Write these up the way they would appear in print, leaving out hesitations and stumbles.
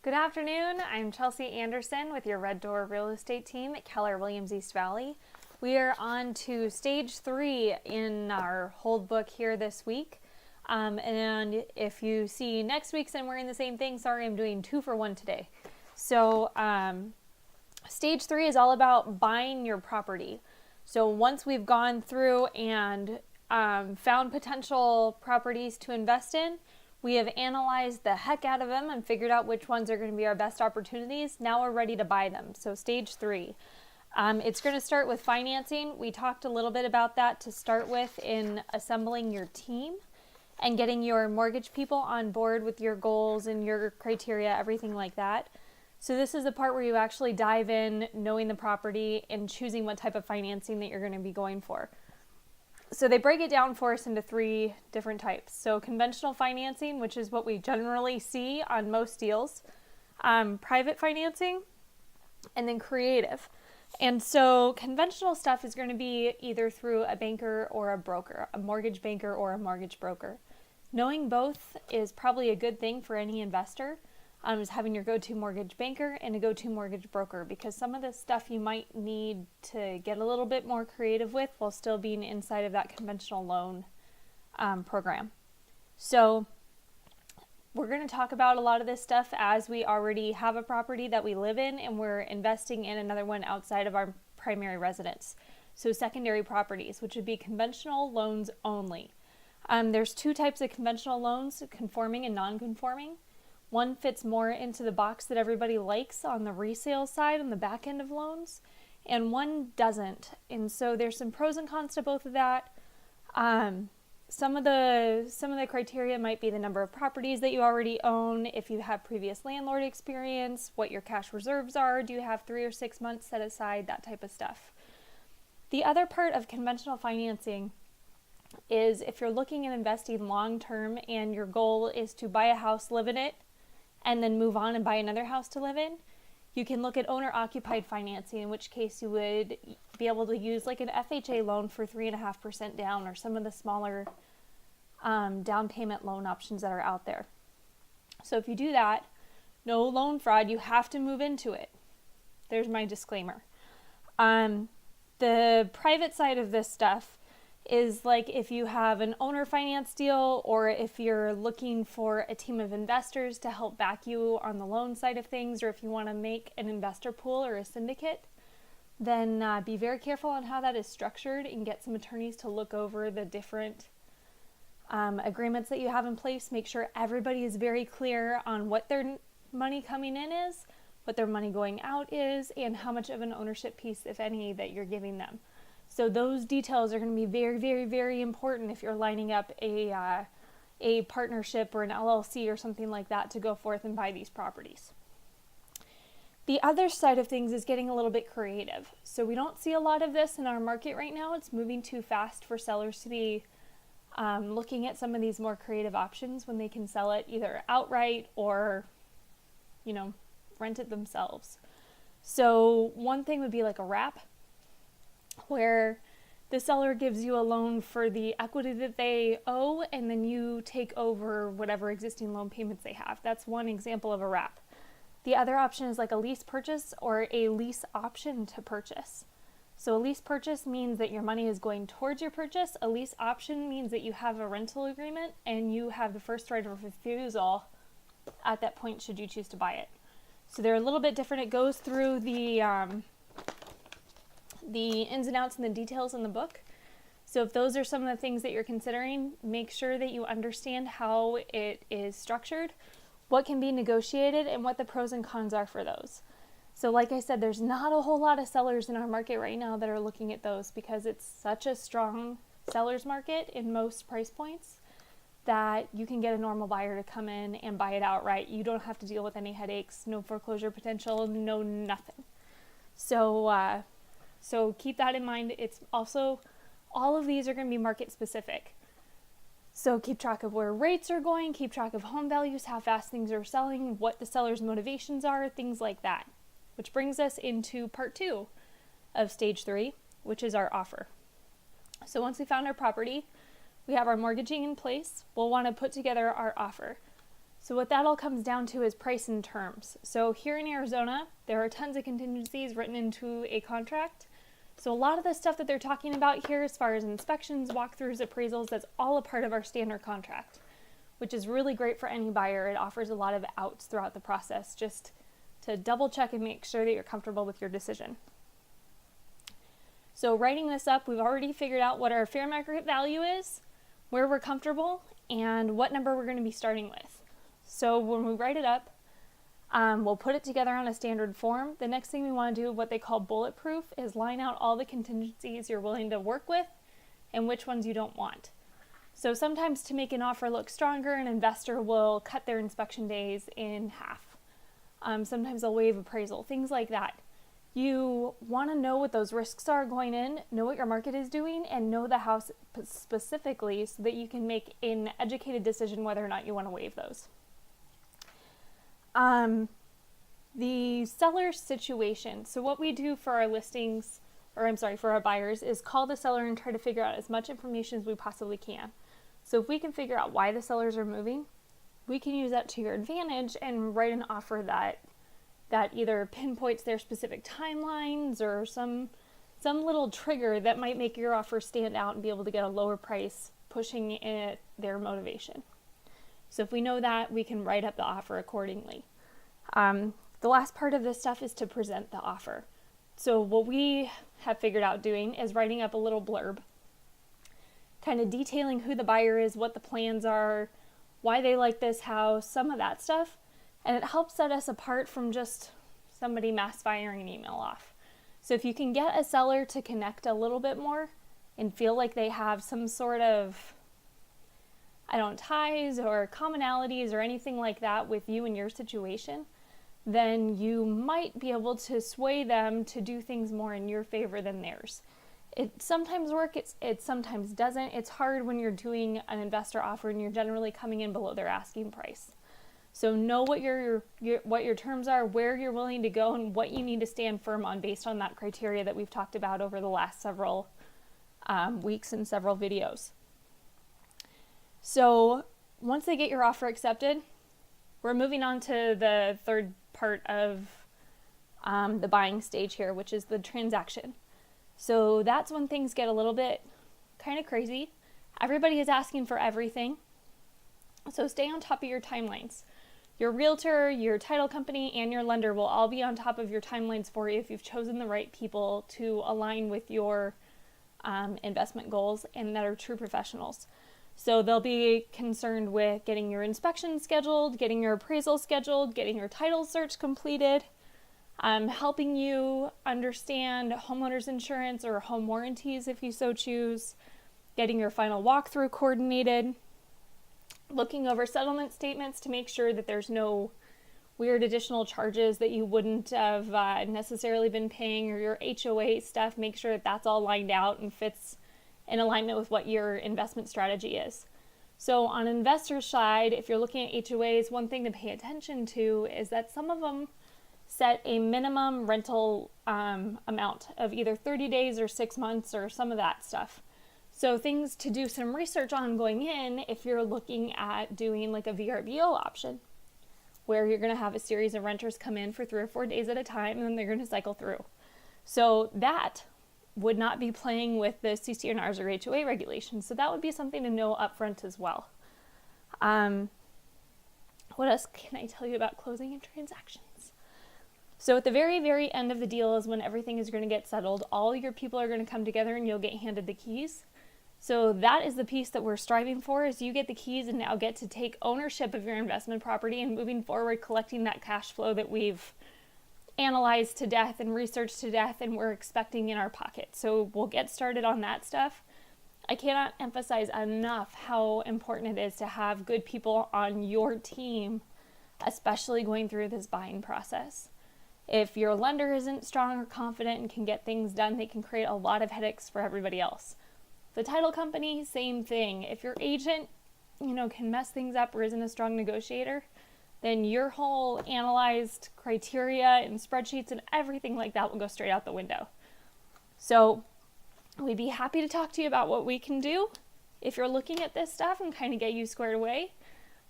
Good afternoon. I'm Chelsea Anderson with your Red Door Real Estate team at Keller Williams East Valley. We are on to stage 3 in our hold book here this week. And if you see next week's and we're in the same thing, sorry, I'm doing 2 for 1 today. So stage 3 is all about buying your property. So once we've gone through and found potential properties to invest in, we have analyzed the heck out of them and figured out which ones are going to be our best opportunities. Now we're ready to buy them. So stage 3. It's going to start with financing. We talked a little bit about that to start with in assembling your team and getting your mortgage people on board with your goals and your criteria, everything like that. So this is the part where you actually dive in, knowing the property and choosing what type of financing that you're going to be going for. So they break it down for us into 3 different types. So conventional financing, which is what we generally see on most deals, private financing, and then creative. And so conventional stuff is going to be either through a banker or a broker, a mortgage banker or a mortgage broker. Knowing both is probably a good thing for any investor. Is having your go-to mortgage banker and a go-to mortgage broker, because some of this stuff you might need to get a little bit more creative with while still being inside of that conventional loan program. So we're going to talk about a lot of this stuff as we already have a property that we live in and we're investing in another one outside of our primary residence. So secondary properties, which would be conventional loans only. There's 2 types of conventional loans, conforming and non-conforming. One fits more into the box that everybody likes on the resale side on the back end of loans, and one doesn't. And so there's some pros and cons to both of that. Some of the criteria might be the number of properties that you already own, if you have previous landlord experience, what your cash reserves are, do you have 3 or 6 months set aside, that type of stuff. The other part of conventional financing is if you're looking at investing long term and your goal is to buy a house, live in it, and then move on and buy another house to live in, you can look at owner-occupied financing, in which case you would be able to use like an FHA loan for 3.5% down, or some of the smaller down payment loan options that are out there. So if you do that, no loan fraud, you have to move into it. There's my disclaimer. The private side of this stuff is like if you have an owner finance deal, or if you're looking for a team of investors to help back you on the loan side of things, or if you want to make an investor pool or a syndicate, then be very careful on how that is structured and get some attorneys to look over the different agreements that you have in place. Make sure everybody is very clear on what their money coming in is, what their money going out is, and how much of an ownership piece, if any, that you're giving them. So those details are going to be very, very, very important if you're lining up a partnership or an LLC or something like that to go forth and buy these properties. The other side of things is getting a little bit creative. So we don't see a lot of this in our market right now. It's moving too fast for sellers to be looking at some of these more creative options when they can sell it either outright or, rent it themselves. So one thing would be like a wrap, where the seller gives you a loan for the equity that they owe, and then you take over whatever existing loan payments they have. That's one example of a wrap. The other option is like a lease purchase or a lease option to purchase. So a lease purchase means that your money is going towards your purchase. A lease option means that you have a rental agreement and you have the first right of refusal at that point should you choose to buy it. So they're a little bit different. It goes through the ins and outs and the details in the book. So if those are some of the things that you're considering, make sure that you understand how it is structured, what can be negotiated, and what the pros and cons are for those. So like I said, there's not a whole lot of sellers in our market right now that are looking at those, because it's such a strong seller's market in most price points that you can get a normal buyer to come in and buy it outright. You don't have to deal with any headaches, no foreclosure potential, no nothing. So keep that in mind. It's also, all of these are going to be market specific. So keep track of where rates are going, keep track of home values, how fast things are selling, what the seller's motivations are, things like that. Which brings us into part 2 of stage 3, which is our offer. So once we found our property, we have our mortgaging in place, we'll want to put together our offer. So what that all comes down to is price and terms. So here in Arizona, there are tons of contingencies written into a contract. So a lot of the stuff that they're talking about here as far as inspections, walkthroughs, appraisals, that's all a part of our standard contract, which is really great for any buyer. It offers a lot of outs throughout the process just to double check and make sure that you're comfortable with your decision. So writing this up, we've already figured out what our fair market value is, where we're comfortable, and what number we're going to be starting with. So when we write it up, we'll put it together on a standard form. The next thing we want to do, what they call bulletproof, is line out all the contingencies you're willing to work with and which ones you don't want. So sometimes to make an offer look stronger, an investor will cut their inspection days in half. Sometimes they'll waive appraisal, things like that. You want to know what those risks are going in, know what your market is doing, and know the house specifically so that you can make an educated decision whether or not you want to waive those. The seller situation. So what we do for our listings, for our buyers, is call the seller and try to figure out as much information as we possibly can. So if we can figure out why the sellers are moving, we can use that to your advantage and write an offer that either pinpoints their specific timelines or some little trigger that might make your offer stand out and be able to get a lower price, pushing in their motivation. So if we know that, we can write up the offer accordingly. The last part of this stuff is to present the offer. So what we have figured out doing is writing up a little blurb, kind of detailing who the buyer is, what the plans are, why they like this house, some of that stuff. And it helps set us apart from just somebody mass firing an email off. So if you can get a seller to connect a little bit more and feel like they have some sort of, ties or commonalities or anything like that with you and your situation, then you might be able to sway them to do things more in your favor than theirs. It sometimes works, it sometimes doesn't. It's hard when you're doing an investor offer and you're generally coming in below their asking price. So know what your terms are, where you're willing to go, and what you need to stand firm on based on that criteria that we've talked about over the last several weeks and several videos. So once they get your offer accepted, we're moving on to the third part of the buying stage here, which is the transaction. So that's when things get a little bit kind of crazy. Everybody is asking for everything. So stay on top of your timelines. Your realtor, your title company, and your lender will all be on top of your timelines for you if you've chosen the right people to align with your investment goals and that are true professionals. So they'll be concerned with getting your inspection scheduled, getting your appraisal scheduled, getting your title search completed, helping you understand homeowners insurance or home warranties if you so choose, getting your final walkthrough coordinated, looking over settlement statements to make sure that there's no weird additional charges that you wouldn't have necessarily been paying, or your HOA stuff, make sure that that's all lined out and fits in alignment with what your investment strategy is. So on investor's side, if you're looking at HOAs, one thing to pay attention to is that some of them set a minimum rental amount of either 30 days or 6 months or some of that stuff. So things to do some research on going in if you're looking at doing like a VRBO option, where you're going to have a series of renters come in for 3 or 4 days at a time and then they're going to cycle through. So that would not be playing with the CC&Rs or HOA regulations. So that would be something to know upfront as well. What else can I tell you about closing and transactions? So at the very, very end of the deal is when everything is going to get settled. All your people are going to come together and you'll get handed the keys. So that is the piece that we're striving for, is you get the keys and now get to take ownership of your investment property and moving forward, collecting that cash flow that we've analyzed to death and researched to death and we're expecting in our pocket. So we'll get started on that stuff. I cannot emphasize enough how important it is to have good people on your team, especially going through this buying process. If your lender isn't strong or confident and can get things done, they can create a lot of headaches for everybody else. The title company, same thing. If your agent, can mess things up or isn't a strong negotiator, then your whole analyzed criteria and spreadsheets and everything like that will go straight out the window. So we'd be happy to talk to you about what we can do if you're looking at this stuff and kind of get you squared away.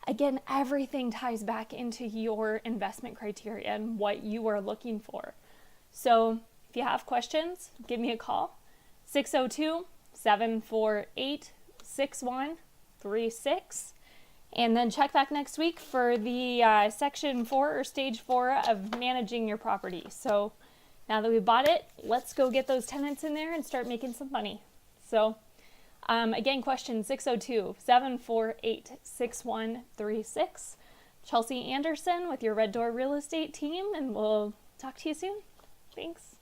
Again, everything ties back into your investment criteria and what you are looking for. So if you have questions, give me a call, 602-748-6136. And then check back next week for the section 4 or stage 4 of managing your property. So now that we've bought it, let's go get those tenants in there and start making some money. So again, question 602-748-6136. Chelsea Anderson with your Red Door Real Estate team, and we'll talk to you soon. Thanks.